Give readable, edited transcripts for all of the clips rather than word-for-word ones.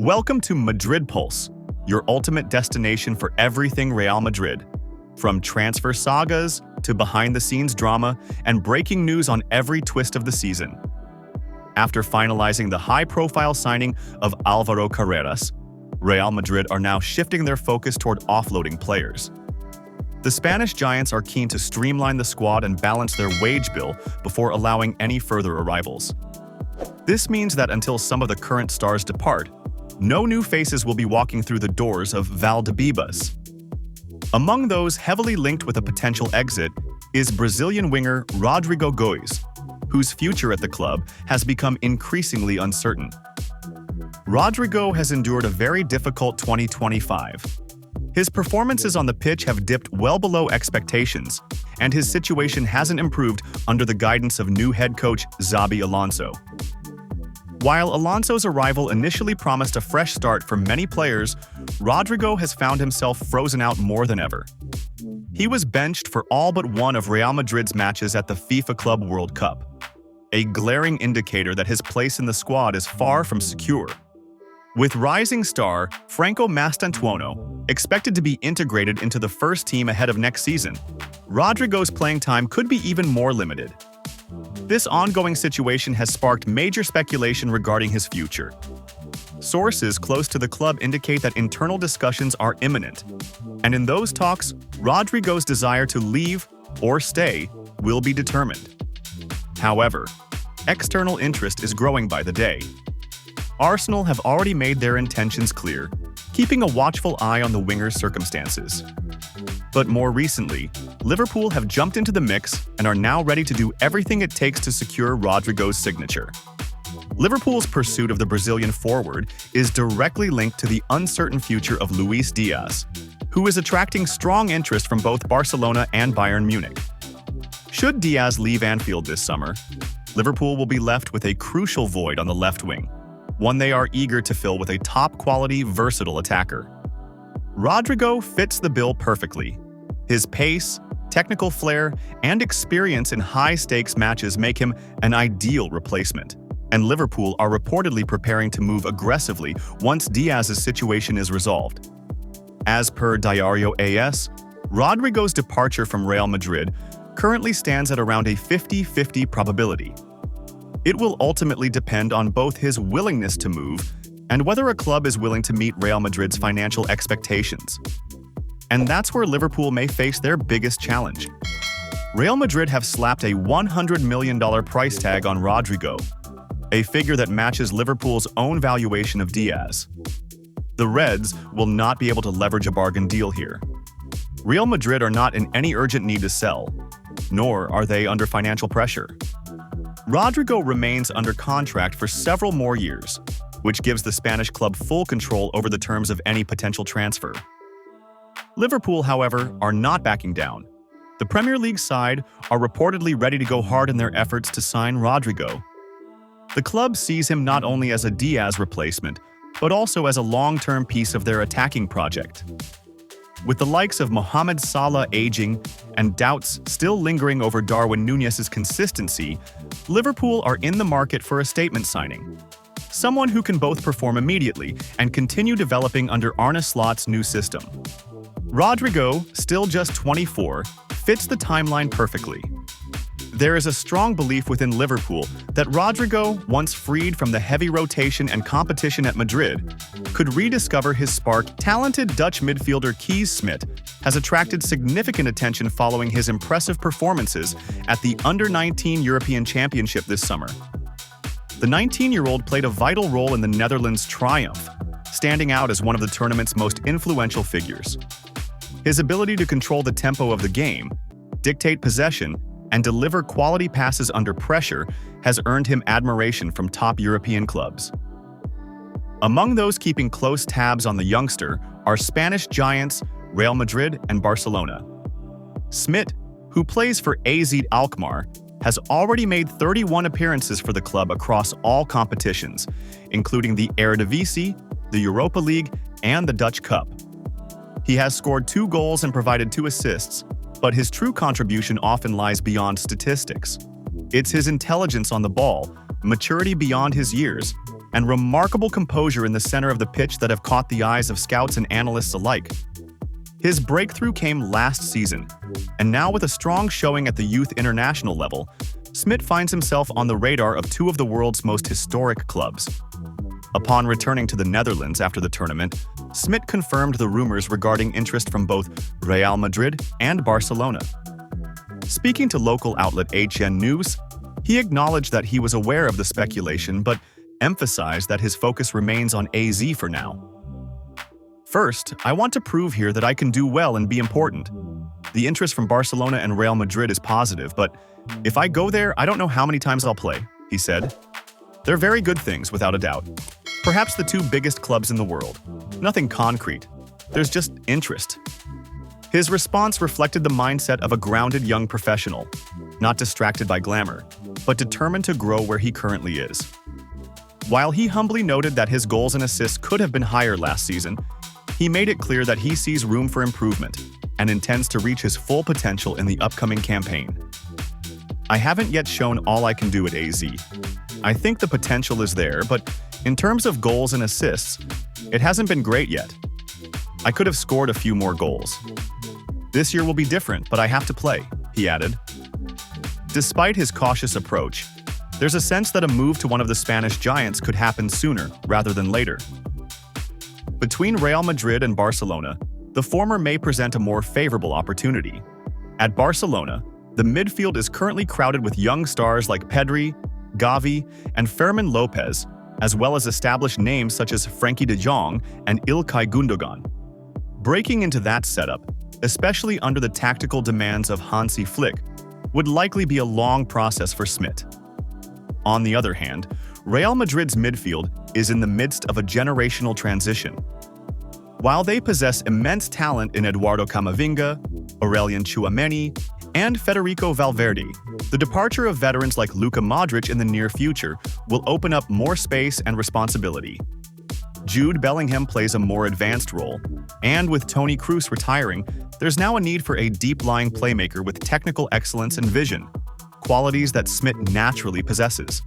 Welcome to Madrid Pulse, your ultimate destination for everything Real Madrid. From transfer sagas to behind-the-scenes drama and breaking news on every twist of the season. After finalizing the high-profile signing of Álvaro Carreras, Real Madrid are now shifting their focus toward offloading players. The Spanish giants are keen to streamline the squad and balance their wage bill before allowing any further arrivals. This means that until some of the current stars depart, no new faces will be walking through the doors of Valdebebas. Among those heavily linked with a potential exit is Brazilian winger Rodrygo, whose future at the club has become increasingly uncertain. Rodrygo has endured a very difficult 2025. His performances on the pitch have dipped well below expectations, and his situation hasn't improved under the guidance of new head coach Xabi Alonso. While Alonso's arrival initially promised a fresh start for many players, Rodrygo has found himself frozen out more than ever. He was benched for all but one of Real Madrid's matches at the FIFA Club World Cup, a glaring indicator that his place in the squad is far from secure. With rising star Franco Mastantuono expected to be integrated into the first team ahead of next season, Rodrygo's playing time could be even more limited. This ongoing situation has sparked major speculation regarding his future. Sources close to the club indicate that internal discussions are imminent, and in those talks, Rodrygo's desire to leave or stay will be determined. However, external interest is growing by the day. Arsenal have already made their intentions clear, keeping a watchful eye on the winger's circumstances. But more recently, Liverpool have jumped into the mix and are now ready to do everything it takes to secure Rodrygo's signature. Liverpool's pursuit of the Brazilian forward is directly linked to the uncertain future of Luis Diaz, who is attracting strong interest from both Barcelona and Bayern Munich. Should Diaz leave Anfield this summer, Liverpool will be left with a crucial void on the left wing, one they are eager to fill with a top-quality, versatile attacker. Rodrygo fits the bill perfectly. His pace, technical flair, and experience in high-stakes matches make him an ideal replacement, and Liverpool are reportedly preparing to move aggressively once Diaz's situation is resolved. As per Diario AS, Rodrygo's departure from Real Madrid currently stands at around a 50-50 probability. It will ultimately depend on both his willingness to move and whether a club is willing to meet Real Madrid's financial expectations. And that's where Liverpool may face their biggest challenge. Real Madrid have slapped a $100 million price tag on Rodrygo, a figure that matches Liverpool's own valuation of Diaz. The Reds will not be able to leverage a bargain deal here. Real Madrid are not in any urgent need to sell, nor are they under financial pressure. Rodrygo remains under contract for several more years, which gives the Spanish club full control over the terms of any potential transfer. Liverpool, however, are not backing down. The Premier League side are reportedly ready to go hard in their efforts to sign Rodrygo. The club sees him not only as a Diaz replacement, but also as a long-term piece of their attacking project. With the likes of Mohamed Salah aging and doubts still lingering over Darwin Núñez's consistency, Liverpool are in the market for a statement signing. Someone who can both perform immediately and continue developing under Arne Slot's new system. Rodrygo, still just 24, fits the timeline perfectly. There is a strong belief within Liverpool that Rodrygo, once freed from the heavy rotation and competition at Madrid, could rediscover his spark. Talented Dutch midfielder Kees Smit has attracted significant attention following his impressive performances at the Under-19 European Championship this summer. The 19-year-old played a vital role in the Netherlands' triumph, standing out as one of the tournament's most influential figures. His ability to control the tempo of the game, dictate possession, and deliver quality passes under pressure has earned him admiration from top European clubs. Among those keeping close tabs on the youngster are Spanish giants Real Madrid and Barcelona. Smit, who plays for AZ Alkmaar, has already made 31 appearances for the club across all competitions, including the Eredivisie, the Europa League, and the Dutch Cup. He has scored 2 goals and provided 2 assists, but his true contribution often lies beyond statistics. It's his intelligence on the ball, maturity beyond his years, and remarkable composure in the center of the pitch that have caught the eyes of scouts and analysts alike. His breakthrough came last season, and now with a strong showing at the youth international level, Smit finds himself on the radar of two of the world's most historic clubs. Upon returning to the Netherlands after the tournament, Smit confirmed the rumors regarding interest from both Real Madrid and Barcelona. Speaking to local outlet HN News, he acknowledged that he was aware of the speculation but emphasized that his focus remains on AZ for now. First, I want to prove here that I can do well and be important. The interest from Barcelona and Real Madrid is positive, but if I go there, I don't know how many times I'll play, he said. They're very good things, without a doubt. Perhaps the two biggest clubs in the world. Nothing concrete. There's just interest. His response reflected the mindset of a grounded young professional, not distracted by glamour, but determined to grow where he currently is. While he humbly noted that his goals and assists could have been higher last season, he made it clear that he sees room for improvement and intends to reach his full potential in the upcoming campaign. I haven't yet shown all I can do at AZ. I think the potential is there, but in terms of goals and assists, it hasn't been great yet. I could have scored a few more goals. This year will be different, but I have to play, he added. Despite his cautious approach, there's a sense that a move to one of the Spanish giants could happen sooner rather than later. Between Real Madrid and Barcelona, the former may present a more favorable opportunity. At Barcelona, the midfield is currently crowded with young stars like Pedri, Gavi, and Veerman Lopez, as well as established names such as Frenkie de Jong and Ilkay Gundogan. Breaking into that setup, especially under the tactical demands of Hansi Flick, would likely be a long process for Smit. On the other hand, Real Madrid's midfield is in the midst of a generational transition. While they possess immense talent in Eduardo Camavinga, Aurelien Tchouameni, and Federico Valverde, the departure of veterans like Luka Modric in the near future will open up more space and responsibility. Jude Bellingham plays a more advanced role, and with Toni Kroos retiring, there's now a need for a deep-lying playmaker with technical excellence and vision, qualities that Smit naturally possesses.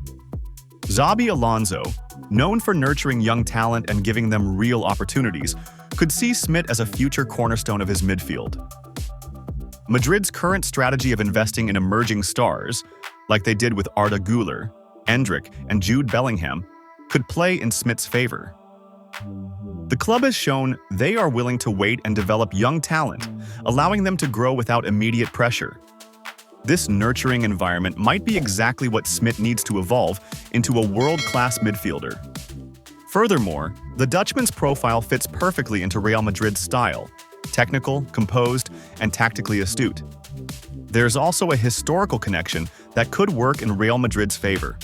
Xabi Alonso, known for nurturing young talent and giving them real opportunities, could see Smit as a future cornerstone of his midfield. Madrid's current strategy of investing in emerging stars, like they did with Arda Güler, Endrick, and Jude Bellingham, could play in Smit's favor. The club has shown they are willing to wait and develop young talent, allowing them to grow without immediate pressure. This nurturing environment might be exactly what Smit needs to evolve into a world-class midfielder. Furthermore, the Dutchman's profile fits perfectly into Real Madrid's style: technical, composed, and tactically astute. There's also a historical connection that could work in Real Madrid's favor.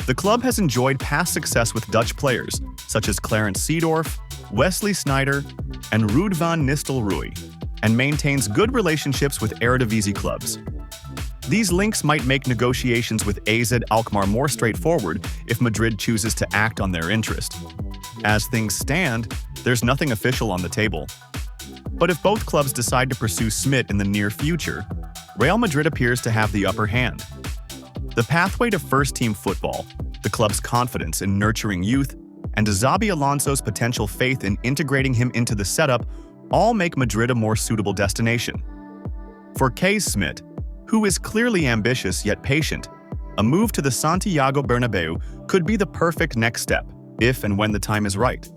The club has enjoyed past success with Dutch players such as Clarence Seedorf, Wesley Sneijder, and Ruud van Nistelrooy, and maintains good relationships with Eredivisie clubs. These links might make negotiations with AZ Alkmaar more straightforward if Madrid chooses to act on their interest. As things stand, there's nothing official on the table. But if both clubs decide to pursue Smit in the near future, Real Madrid appears to have the upper hand. The pathway to first-team football, the club's confidence in nurturing youth, and Xabi Alonso's potential faith in integrating him into the setup all make Madrid a more suitable destination. For K. Smit, who is clearly ambitious yet patient, a move to the Santiago Bernabeu could be the perfect next step, if and when the time is right.